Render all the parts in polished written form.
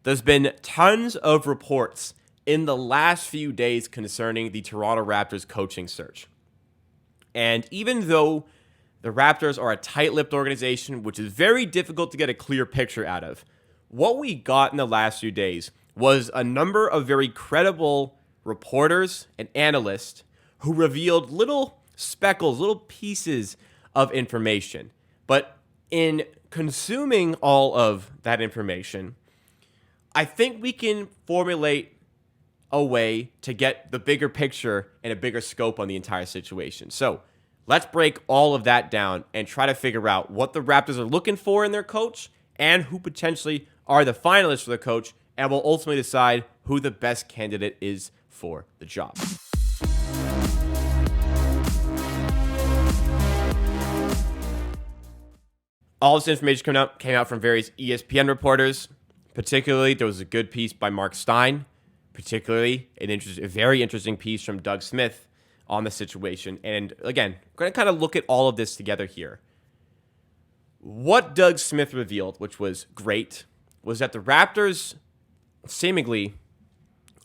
There's been tons of reports in the last few days concerning the Toronto Raptors coaching search. And even though the Raptors are a tight-lipped organization, which is very difficult to get a clear picture out of, what we got in the last few days was a number of very credible reporters and analysts who revealed little speckles, little pieces of information. But in consuming all of that information, I think we can formulate a way to get the bigger picture and a bigger scope on the entire situation. So let's break all of that down and try to figure out what the Raptors are looking for in their coach and who potentially are the finalists for the coach, and we'll ultimately decide who the best candidate is for the job. All this information came out from various ESPN reporters. Particularly, there was a good piece by Mark Stein, particularly a very interesting piece from Doug Smith on the situation. And again, we're going to kind of look at all of this together here. What Doug Smith revealed, which was great, was that the Raptors seemingly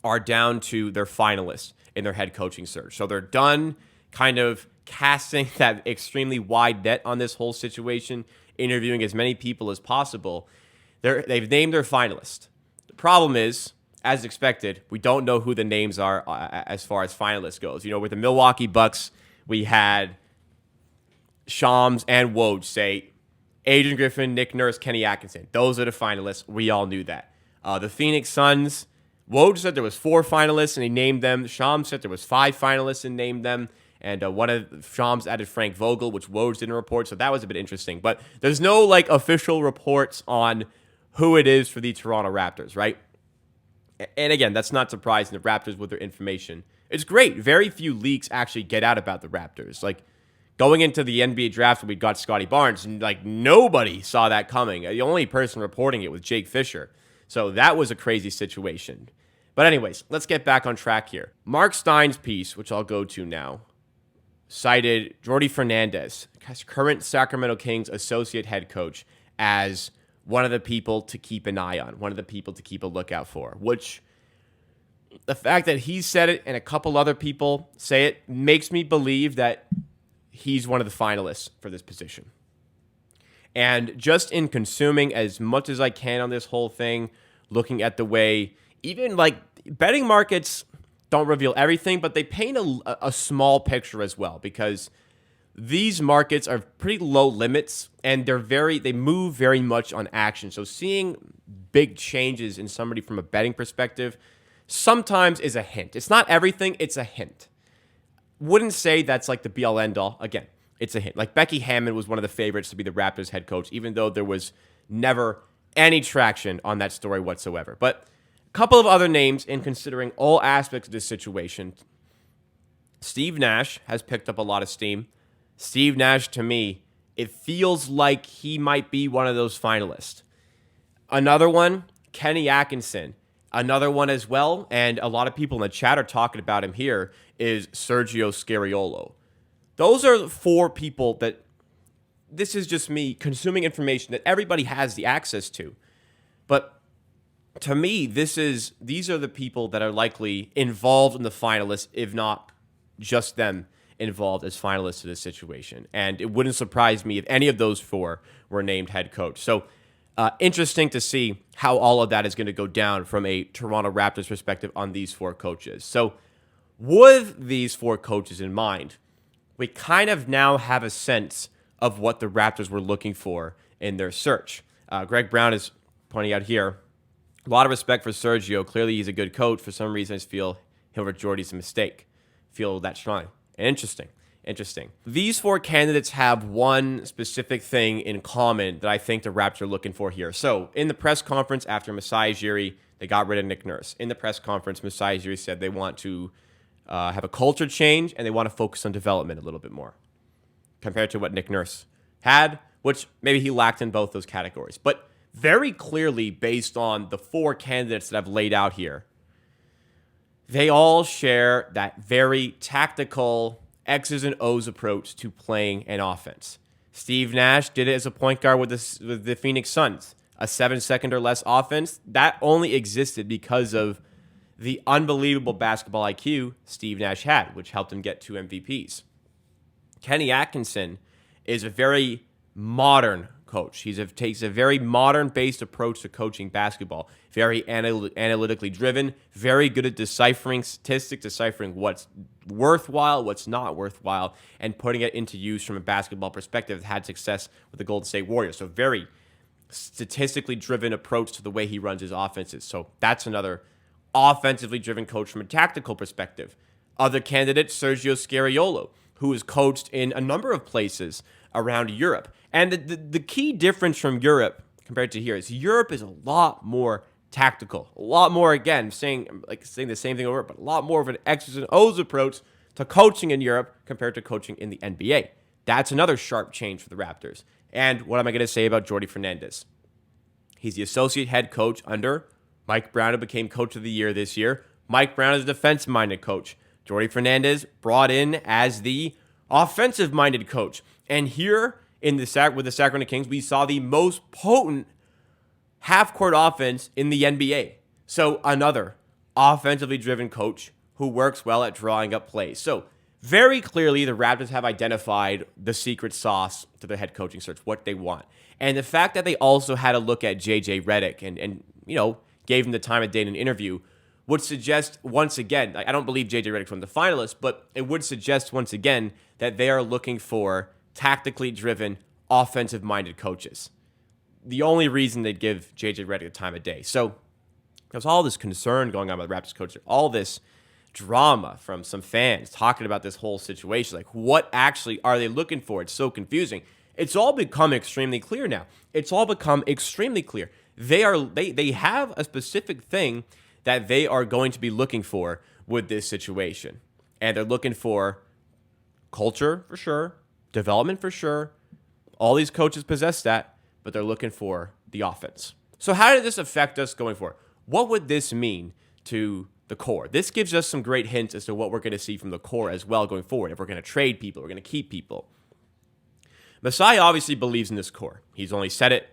are down to their finalists in their head coaching search. So they're done kind of casting that extremely wide net on this whole situation, interviewing as many people as possible. They've named their finalists. The problem is, as expected, we don't know who the names are as far as finalists goes. You know, with the Milwaukee Bucks, we had Shams and Woj say Adrian Griffin, Nick Nurse, Kenny Atkinson. Those are the finalists. We all knew that. The Phoenix Suns, Woj said there was 4 finalists and he named them. Shams said there was 5 finalists and named them. And one of Shams added Frank Vogel, which Woj didn't report. So that was a bit interesting. But there's no like official reports on who it is for the Toronto Raptors, right? And again, that's not surprising. The Raptors with their information, it's great. Very few leaks actually get out about the Raptors. Like going into the NBA draft when we got Scotty Barnes, and like nobody saw that coming. The only person reporting it was Jake Fisher. So that was a crazy situation. But anyways, let's get back on track here. Mark Stein's piece, which I'll go to now, cited Jordi Fernandez, current Sacramento Kings associate head coach, as one of the people to keep an eye on, one of the people to keep a lookout for, which the fact that he said it and a couple other people say it makes me believe that he's one of the finalists for this position. And just in consuming as much as I can on this whole thing, looking at the way, even like betting markets don't reveal everything, but they paint a small picture as well, because these markets are pretty low limits and they move very much on action. So seeing big changes in somebody from a betting perspective sometimes is a hint. It's not everything, it's a hint. Wouldn't say that's like the be-all end-all. Again, it's a hint. Like Becky Hammon was one of the favorites to be the Raptors head coach, even though there was never any traction on that story whatsoever. But a couple of other names in considering all aspects of this situation. Steve Nash has picked up a lot of steam. Steve Nash, to me, it feels like he might be one of those finalists. Another one, Kenny Atkinson. Another one as well, and a lot of people in the chat are talking about him here, is Sergio Scariolo. Those are 4 people that, this is just me consuming information that everybody has the access to. But to me, these are the people that are likely involved in the finalists, if not just them involved as finalists in this situation. And it wouldn't surprise me if any of those 4 were named head coach. So interesting to see how all of that is going to go down from a Toronto Raptors perspective on these 4 coaches. So with these 4 coaches in mind, we kind of now have a sense of what the Raptors were looking for in their search. Greg Brown is pointing out here, a lot of respect for Sergio. Clearly he's a good coach. For some reason, I just feel him over Jordy's a mistake. Feel that strong. Interesting. These 4 candidates have one specific thing in common that I think the Raptors are looking for here. So in the press conference after Masai Ujiri, they got rid of Nick Nurse. In the press conference, Masai Ujiri said they want to have a culture change and they want to focus on development a little bit more compared to what Nick Nurse had, which maybe he lacked in both those categories. But very clearly, based on the 4 candidates that I've laid out here, they all share that very tactical X's and O's approach to playing an offense. Steve Nash did it as a point guard with the Phoenix Suns. a 7-second or less offense, that only existed because of the unbelievable basketball IQ Steve Nash had, which helped him get 2 MVPs. Kenny Atkinson is a very modern coach. He takes a very modern-based approach to coaching basketball. Very analytically driven, very good at deciphering statistics, deciphering what's worthwhile, what's not worthwhile, and putting it into use from a basketball perspective. Had success with the Golden State Warriors. So very statistically driven approach to the way he runs his offenses. So that's another offensively driven coach from a tactical perspective. Other candidate, Sergio Scariolo, who is coached in a number of places around Europe. And the key difference from Europe compared to here is Europe is a lot more tactical. A lot more, again, saying the same thing over, but a lot more of an X's and O's approach to coaching in Europe compared to coaching in the NBA. That's another sharp change for the Raptors. And what am I going to say about Jordi Fernandez? He's the associate head coach under Mike Brown, who became coach of the year this year. Mike Brown is a defense-minded coach. Jordi Fernandez brought in as the offensive-minded coach. And here with the Sacramento Kings, we saw the most potent half-court offense in the NBA. So another offensively driven coach who works well at drawing up plays. So very clearly, the Raptors have identified the secret sauce to their head coaching search, what they want. And the fact that they also had a look at J.J. Redick and gave him the time of day in an interview would suggest once again, I don't believe J.J. Redick's one of the finalists, but it would suggest once again that they are looking for tactically driven, offensive-minded coaches. The only reason they'd give J.J. Redick the time of day. So there's all this concern going on with the Raptors coach, all this drama from some fans talking about this whole situation. Like, what actually are they looking for? It's so confusing. It's all become extremely clear now. It's all become extremely clear. They have a specific thing that they are going to be looking for with this situation. And they're looking for culture for sure, development for sure. All these coaches possess that, but they're looking for the offense. So how did this affect us going forward? What would this mean to the core? This gives us some great hints as to what we're going to see from the core as well going forward. If we're going to trade people, we're going to keep people. Masai obviously believes in this core. He's only said it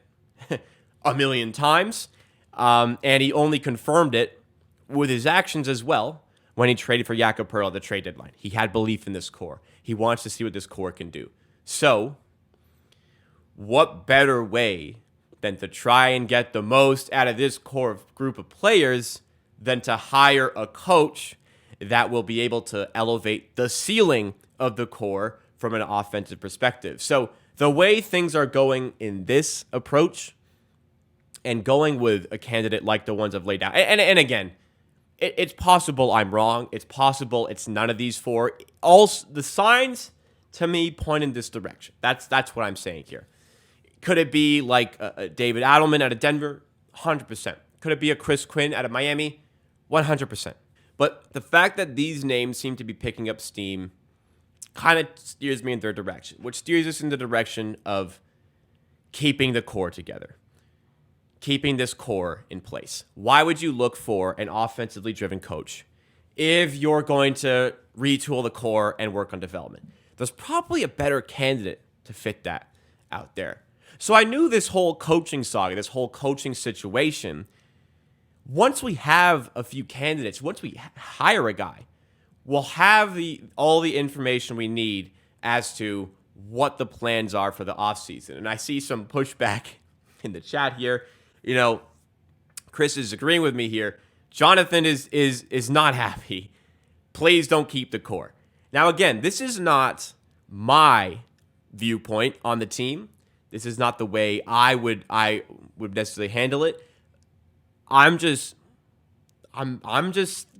a million times, and he only confirmed it with his actions as well when he traded for Jakob Poeltl at the trade deadline. He had belief in this core. He wants to see what this core can do. So, what better way than to try and get the most out of this core group of players than to hire a coach that will be able to elevate the ceiling of the core from an offensive perspective. So the way things are going in this approach and going with a candidate like the ones I've laid out, and again, it's possible I'm wrong. It's possible it's none of these four. All the signs to me point in this direction. That's what I'm saying here. Could it be like a David Adelman out of Denver? 100%. Could it be a Chris Quinn out of Miami? 100%. But the fact that these names seem to be picking up steam kind of steers me in their direction, which steers us in the direction of keeping the core together, keeping this core in place. Why would you look for an offensively driven coach if you're going to retool the core and work on development? There's probably a better candidate to fit that out there. So I knew this whole coaching saga, this whole coaching situation, once we have a few candidates, once we hire a guy, we'll have all the information we need as to what the plans are for the offseason. And I see some pushback in the chat here. Chris is agreeing with me here. Jonathan is not happy. Please don't keep the core. Now, again, this is not my viewpoint on the team. This is not the way I would necessarily handle it. I'm just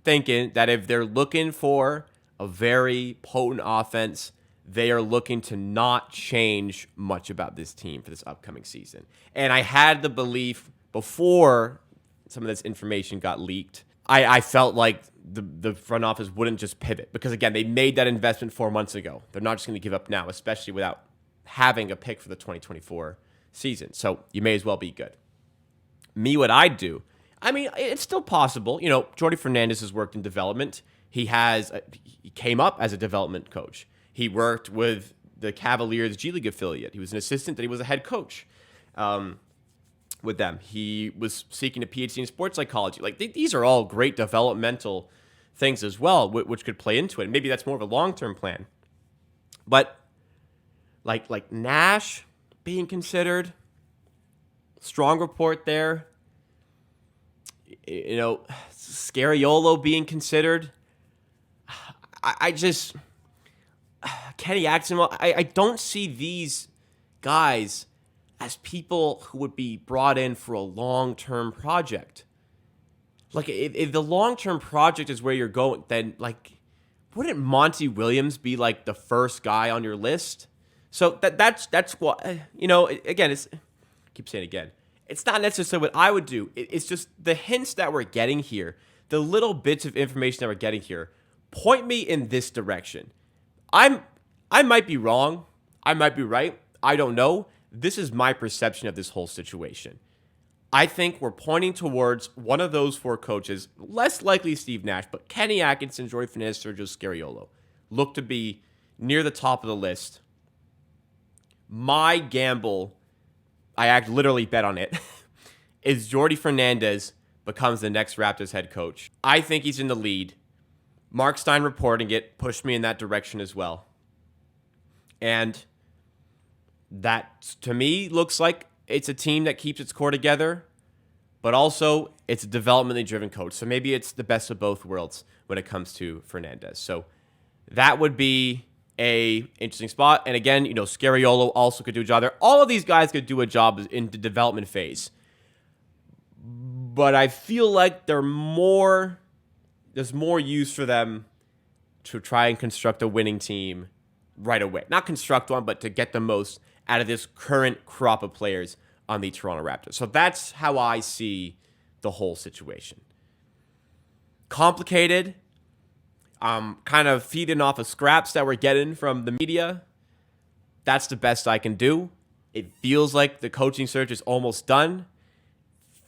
thinking that if they're looking for a very potent offense, they are looking to not change much about this team for this upcoming season. And I had the belief before some of this information got leaked, I felt like the front office wouldn't just pivot because, again, they made that investment 4 months ago. They're not just going to give up now, especially without having a pick for the 2024 season. So you may as well be good. Me, what I'd do, I mean, it's still possible. Jordi Fernandez has worked in development. He came up as a development coach. He worked with the Cavaliers G League affiliate. He was an assistant, then he was a head coach. with them. He was seeking a PhD in sports psychology. Like these are all great developmental things as well, which could play into it. Maybe that's more of a long-term plan. But like Nash being considered, strong report there. You know, Scariolo being considered. I just Kenny Atkinson. I don't see these guys as people who would be brought in for a long-term project. Like, if the long-term project is where you're going, then, like, wouldn't Monty Williams be, like, the first guy on your list? So that's what, you know, again, I keep saying it again. It's not necessarily what I would do. It's just the hints that we're getting here, the little bits of information that we're getting here, point me in this direction. I might be wrong. I might be right. I don't know. This is my perception of this whole situation. I think we're pointing towards one of those four coaches, less likely Steve Nash, but Kenny Atkinson, Jordy Fernandez, Sergio Scariolo look to be near the top of the list. My gamble, I literally bet on it, is Jordy Fernandez becomes the next Raptors head coach. I think he's in the lead. Mark Stein reporting it pushed me in that direction as well. And that, to me, looks like it's a team that keeps its core together, but also it's a developmentally driven coach. So maybe it's the best of both worlds when it comes to Fernandez. So that would be a interesting spot. And again, you know, Scariolo also could do a job there. All of these guys could do a job in the development phase. But I feel like there's more use for them to try and construct a winning team right away. Not construct one, but to get the most out of this current crop of players on the Toronto Raptors. So that's how I see the whole situation. Complicated. Kind of feeding off of scraps that we're getting from the media. That's the best I can do. It feels like the coaching search is almost done.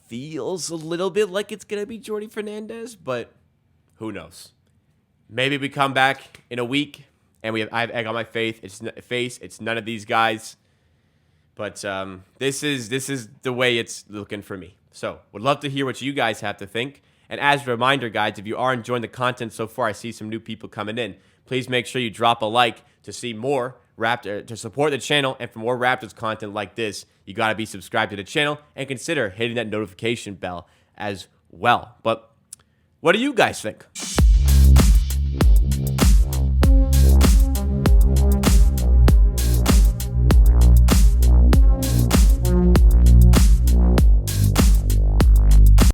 Feels a little bit like it's going to be Jordy Fernandez, but who knows? Maybe we come back in a week and I have egg on my face. It's none of these guys. But this is the way it's looking for me. So would love to hear what you guys have to think. And as a reminder, guys, if you are enjoying the content so far, I see some new people coming in. Please make sure you drop a like to see more to support the channel. And for more Raptors content like this, you got to be subscribed to the channel and consider hitting that notification bell as well. But what do you guys think?